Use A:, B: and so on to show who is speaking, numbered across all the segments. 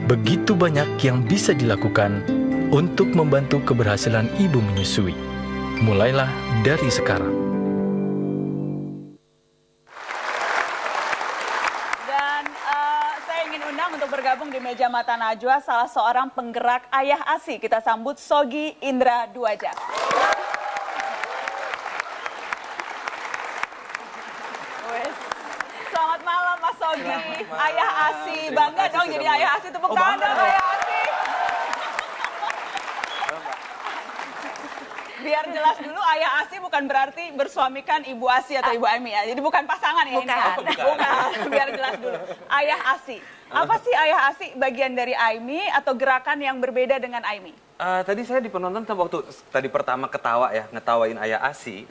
A: Begitu banyak yang bisa dilakukan untuk membantu keberhasilan ibu menyusui. Mulailah dari sekarang.
B: Dan saya ingin undang untuk bergabung di meja Mata Najwa salah seorang penggerak Ayah ASI. Kita sambut Sogi Indra Duaja. Selamat malam Mas Sogi, Ayah ASI. Bangga dong jadi Ayah ASI, tepuk tangan dong Ayah ASI. Biar jelas dulu, Ayah ASI bukan berarti bersuamikan Ibu ASI atau Ibu Aimi ya. Jadi bukan pasangan ya ini. Bukan. Biar jelas dulu. Ayah ASI. Apa sih Ayah ASI? Bagian dari Aimi atau gerakan yang berbeda dengan Aimi?
C: Tadi saya di penonton waktu tadi pertama ketawa ya, ngetawain Ayah ASI.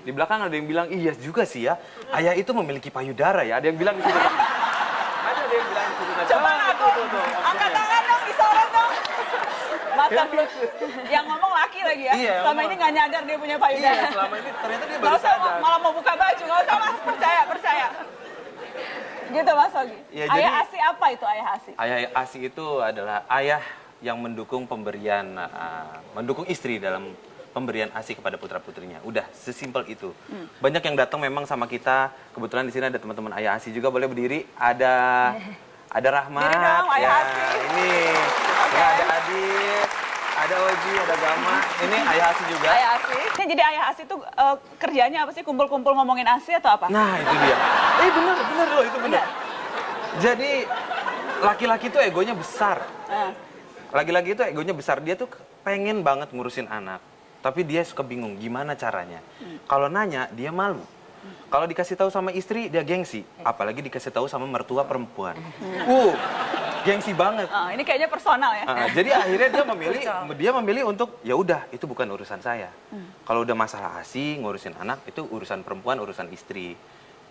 C: Di belakang ada yang bilang, iya juga sih ya, Ayah itu memiliki payudara ya. Ada yang bilang gitu. Ada yang bilang gitu.
B: Coba aku, angkat tangan dong, disorot dong. Masa belum, yang ngomong laki lagi ya?
C: Iya,
B: selama ini nggak nyadar dia punya payudara.
C: Iya, selama ini ternyata dia
B: Nggak
C: baru
B: usah,
C: sadar.
B: malah mau buka baju, nggak usah Mas, percaya. Gitu Mas Sogi.
C: Ya,
B: Ayah
C: jadi,
B: ASI apa itu Ayah ASI?
C: Ayah ASI itu adalah ayah yang mendukung pemberian, mendukung istri dalam pemberian ASI kepada putra-putrinya. Udah, sesimpel itu. Banyak yang datang memang sama kita. Kebetulan di sini ada teman-teman Ayah ASI juga, boleh berdiri. Ada Rahmat.
B: Diri dong, Ayah
C: ya,
B: ASI.
C: Ini.
B: Okay.
C: Ya, ada Adit, ada Oji, ada Gama. Ini Ayah ASI juga.
B: Ayah ASI. Jadi Ayah ASI itu kerjanya apa sih? Kumpul-kumpul ngomongin ASI atau apa?
C: Nah, itu dia. Bener loh, itu bener. Jadi, laki-laki itu egonya besar. Laki-laki itu egonya besar. Dia tuh pengen banget ngurusin anak. Tapi dia suka bingung gimana caranya. Kalau nanya, dia malu. Kalau dikasih tahu sama istri, dia gengsi. Apalagi dikasih tahu sama mertua perempuan. Gengsi banget.
B: Ini kayaknya personal ya.
C: Jadi akhirnya dia memilih untuk ya udah itu bukan urusan saya. Kalau udah masalah ASI, ngurusin anak itu urusan perempuan, urusan istri.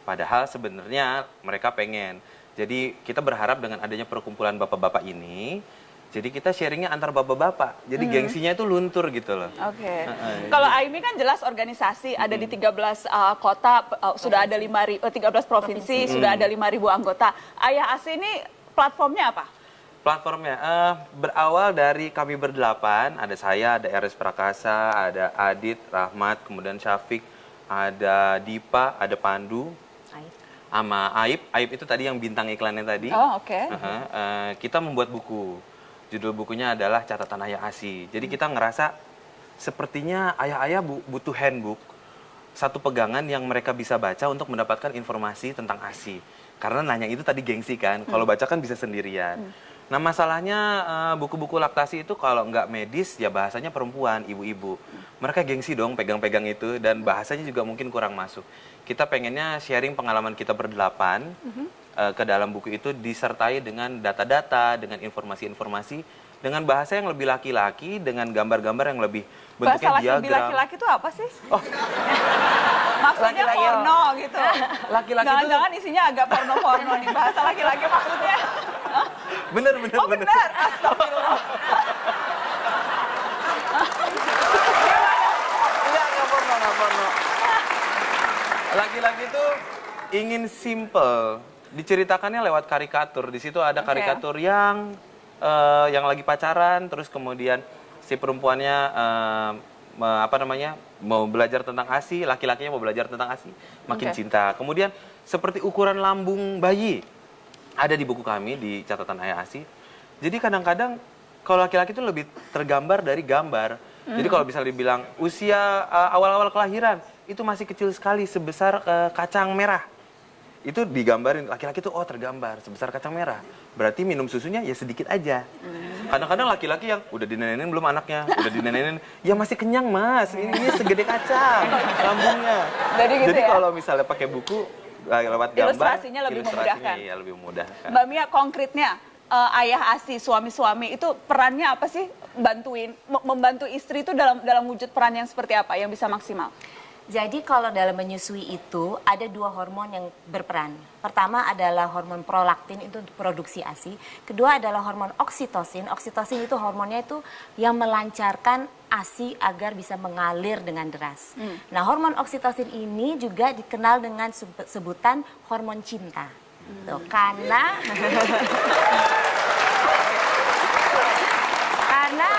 C: Padahal sebenarnya mereka pengen. Jadi kita berharap dengan adanya perkumpulan bapak-bapak ini, jadi kita sharingnya antar bapak-bapak. Jadi gengsinya itu luntur gitu loh.
B: Oke. Kalau Aimi kan jelas organisasi, ada di 13 kota, sudah ada 13 provinsi, sudah ada 5.000 anggota. Ayah ASI ini platformnya apa?
C: Platformnya berawal dari kami berdelapan, ada saya, ada RS Prakasa, ada Adit, Rahmat, kemudian Syafiq, ada Dipa, ada Pandu, sama Aib. Aib itu tadi yang bintang iklannya tadi.
B: Oh, oke.
C: Kita membuat buku. Judul bukunya adalah Catatan Ayah ASI. Jadi kita ngerasa sepertinya ayah-ayah butuh handbook, satu pegangan yang mereka bisa baca untuk mendapatkan informasi tentang ASI. Karena nanya itu tadi gengsi kan, kalau baca kan bisa sendirian. Nah masalahnya buku-buku laktasi itu kalau nggak medis ya bahasanya perempuan, ibu-ibu. Mereka gengsi dong pegang-pegang itu dan bahasanya juga mungkin kurang masuk. Kita pengennya sharing pengalaman kita berdelapan ke dalam buku itu disertai dengan data-data, dengan informasi-informasi, dengan bahasa yang lebih laki-laki, dengan gambar-gambar yang lebih bentuknya
B: bahasa
C: diagram.
B: Bahasa laki-laki itu apa sih?
C: Oh.
B: Maksudnya
C: Laki-laki.
B: porno gitu.
C: Laki-laki itu...
B: Jangan-jangan isinya agak porno-porno nih. Bahasa laki-laki maksudnya.
C: Bener.
B: Oh bener, astagfirullah.
C: Nggak porno. Laki-laki itu ingin simple. Diceritakannya lewat karikatur. Di situ ada karikatur yang lagi pacaran, terus kemudian si perempuannya mau belajar tentang ASI, laki-lakinya mau belajar tentang ASI, makin cinta. Kemudian seperti ukuran lambung bayi ada di buku kami di Catatan Ayah ASI. Jadi kadang-kadang kalau laki-laki itu lebih tergambar dari gambar. Jadi kalau misalnya dibilang usia awal-awal kelahiran itu masih kecil sekali sebesar kacang merah. Itu digambarin laki-laki tuh tergambar sebesar kacang merah. Berarti minum susunya ya sedikit aja. Kadang-kadang laki-laki yang udah dinenenin belum anaknya, udah dinenenin ya masih kenyang Mas. Ini segede kacang lambungnya.
B: Jadi ya?
C: Kalau misalnya pakai buku lewat gambar,
B: ilustrasinya lebih memudahkan.
C: Iya, lebih memudahkan.
B: Mbak Mia, konkretnya ayah ASI, suami-suami itu perannya apa sih? Membantu istri itu dalam wujud peran yang seperti apa yang bisa maksimal?
D: Jadi kalau dalam menyusui itu ada dua hormon yang berperan. Pertama adalah hormon prolaktin itu untuk produksi ASI. Kedua adalah hormon oksitosin. Oksitosin itu hormonnya itu yang melancarkan ASI agar bisa mengalir dengan deras. Nah hormon oksitosin ini juga dikenal dengan sebutan hormon cinta. Tuh, karena Karena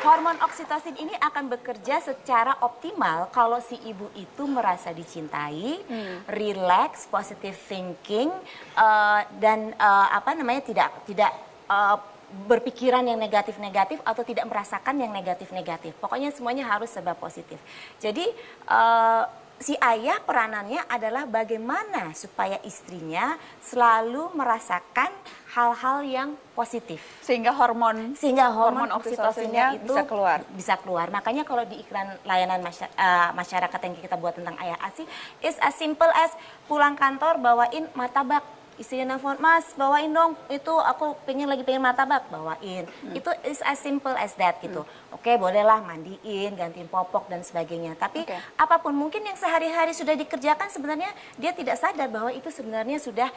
D: hormon oksitosin ini akan bekerja secara optimal kalau si ibu itu merasa dicintai, relax, positive thinking, dan tidak berpikiran yang negatif-negatif atau tidak merasakan yang negatif-negatif. Pokoknya semuanya harus serba positif. Jadi si ayah peranannya adalah bagaimana supaya istrinya selalu merasakan hal-hal yang positif.
B: Sehingga hormon
D: oksitosinnya itu bisa keluar. Makanya kalau di iklan layanan masyarakat yang kita buat tentang ayah ASI, is as simple as pulang kantor bawain martabak. Istrinya nelfon, Mas bawain dong, itu aku lagi pengen martabak, bawain. Itu is as simple as that gitu. Oke, bolehlah mandiin, gantiin popok dan sebagainya. Tapi apapun mungkin yang sehari-hari sudah dikerjakan, sebenarnya dia tidak sadar bahwa itu sebenarnya sudah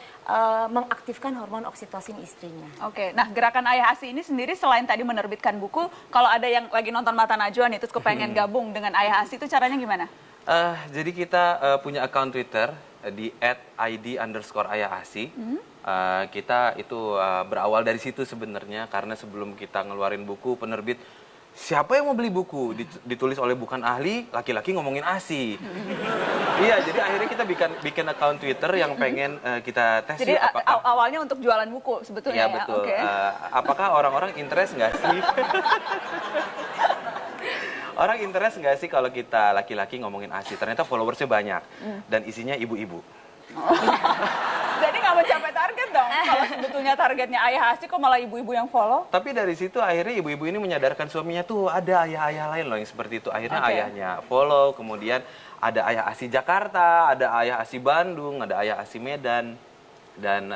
D: mengaktifkan hormon oksitosin istrinya.
B: Oke, nah gerakan Ayah ASI ini sendiri selain tadi menerbitkan buku, kalau ada yang lagi nonton Mata Najwa nih, terus kepengen gabung dengan Ayah ASI, itu caranya gimana?
C: Jadi kita punya akun Twitter di @id_ayahasi. Kita itu berawal dari situ sebenarnya, karena sebelum kita ngeluarin buku, penerbit, siapa yang mau beli buku? Ditulis oleh bukan ahli, laki-laki ngomongin ASI. Iya, jadi akhirnya kita bikin akun Twitter yang pengen kita tes.
B: Jadi awalnya untuk jualan buku sebetulnya.
C: Iya, betul. Apakah orang-orang interest nggak sih? Orang interest nggak sih kalau kita laki-laki ngomongin ASI? Ternyata followersnya banyak dan isinya ibu-ibu.
B: Jadi nggak mencapai target dong. Kalau sebetulnya targetnya Ayah ASI, kok malah ibu-ibu yang follow?
C: Tapi dari situ akhirnya ibu-ibu ini menyadarkan suaminya tuh ada ayah-ayah lain loh yang seperti itu. Akhirnya ayahnya follow, kemudian ada Ayah ASI Jakarta, ada Ayah ASI Bandung, ada Ayah ASI Medan. Dan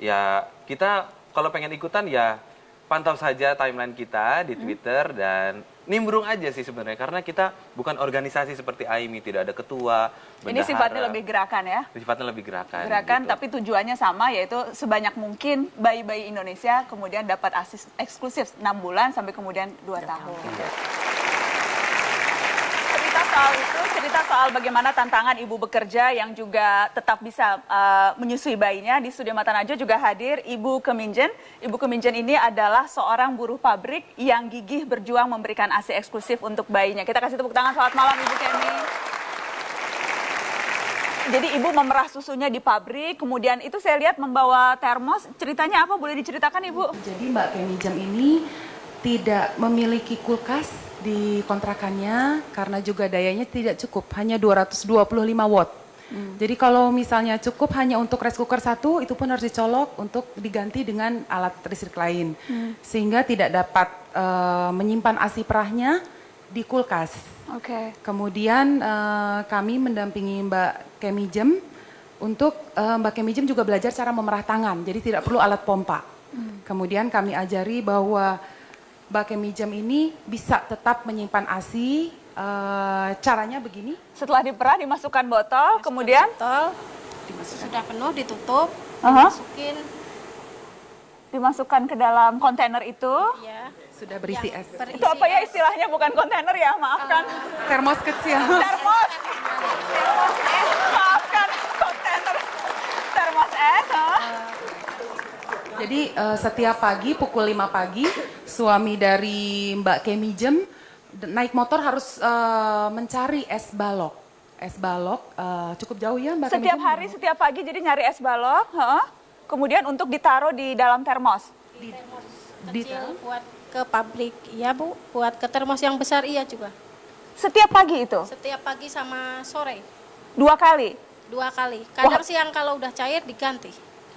C: ya kita kalau pengen ikutan ya pantau saja timeline kita di Twitter dan nimbrung aja sih sebenarnya, karena kita bukan organisasi seperti AIMI, tidak ada ketua, bendahara.
B: Ini sifatnya lebih gerakan ya?
C: Sifatnya lebih gerakan.
B: Gerakan,
C: gitu.
B: tapi tujuannya sama, yaitu sebanyak mungkin bayi-bayi Indonesia kemudian dapat ASI eksklusif 6 bulan sampai kemudian 2 tahun. Cerita soal bagaimana tantangan ibu bekerja yang juga tetap bisa menyusui bayinya. Di Studio Mata Najwa juga hadir Ibu Keminjen. Ibu Keminjen ini adalah seorang buruh pabrik yang gigih berjuang memberikan ASI eksklusif untuk bayinya. Kita kasih tepuk tangan. Selamat malam Ibu Kemi. Jadi ibu memerah susunya di pabrik, kemudian itu saya lihat membawa termos. Ceritanya apa? Boleh diceritakan Ibu?
E: Jadi Mbak Keminjen ini tidak memiliki kulkas di kontrakannya karena juga dayanya tidak cukup, hanya 225 watt. Jadi kalau misalnya cukup hanya untuk rice cooker 1, itu pun harus dicolok untuk diganti dengan alat listrik lain. Sehingga tidak dapat menyimpan ASI perahnya di kulkas. Kemudian kami mendampingi Mbak Kemijem untuk Mbak Kemijem juga belajar cara memerah tangan, jadi tidak perlu alat pompa. Kemudian kami ajari bahwa Mbak Kemijem ini bisa tetap menyimpan ASI, caranya begini. Setelah diperah dimasukkan botol, kemudian
F: Sudah penuh ditutup,
B: dimasukkan ke dalam kontainer itu.
F: ya.
E: Sudah berisi es.
B: Itu apa ya istilahnya, bukan kontainer ya, maafkan.
E: Termos kecil.
B: Termos es, maafkan, kontainer termos es.
E: Jadi setiap pagi pukul 5 pagi suami dari Mbak Kemijem naik motor harus mencari es balok. Es balok cukup jauh ya Mbak
B: Setiap
E: Kemijem?
B: hari, setiap pagi jadi nyari es balok, kemudian untuk ditaruh di dalam termos.
F: Kecil buat ke pabrik, iya Bu. Buat ke termos yang besar iya juga.
B: Setiap pagi itu?
F: Setiap pagi sama sore.
B: 2 kali?
F: 2 kali. Kadang siang kalau udah cair diganti.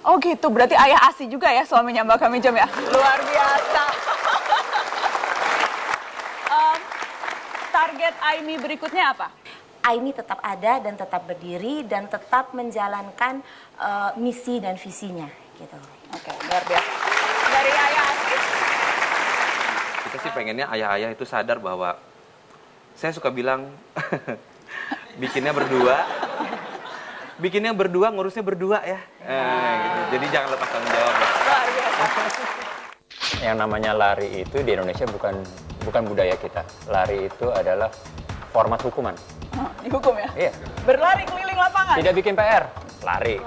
B: Oh gitu, berarti ayah ASI juga ya suaminya Mbak Kemijem ya? Luar biasa. Target AIMI berikutnya apa?
D: AIMI tetap ada dan tetap berdiri dan tetap menjalankan misi dan visinya gitu.
B: Oke, luar biasa. Dari ayah ASI?
C: Kita sih pengennya ayah-ayah itu sadar bahwa saya suka bilang bikinnya berdua, ngurusnya berdua ya. Gitu. Jadi jangan lepas tanggung jawab.
B: Luar biasa.
G: Yang namanya lari itu di Indonesia bukan budaya kita. Lari itu adalah format hukuman.
B: Dihukum ya?
G: Iya.
B: Berlari keliling lapangan?
G: Tidak bikin PR, lari.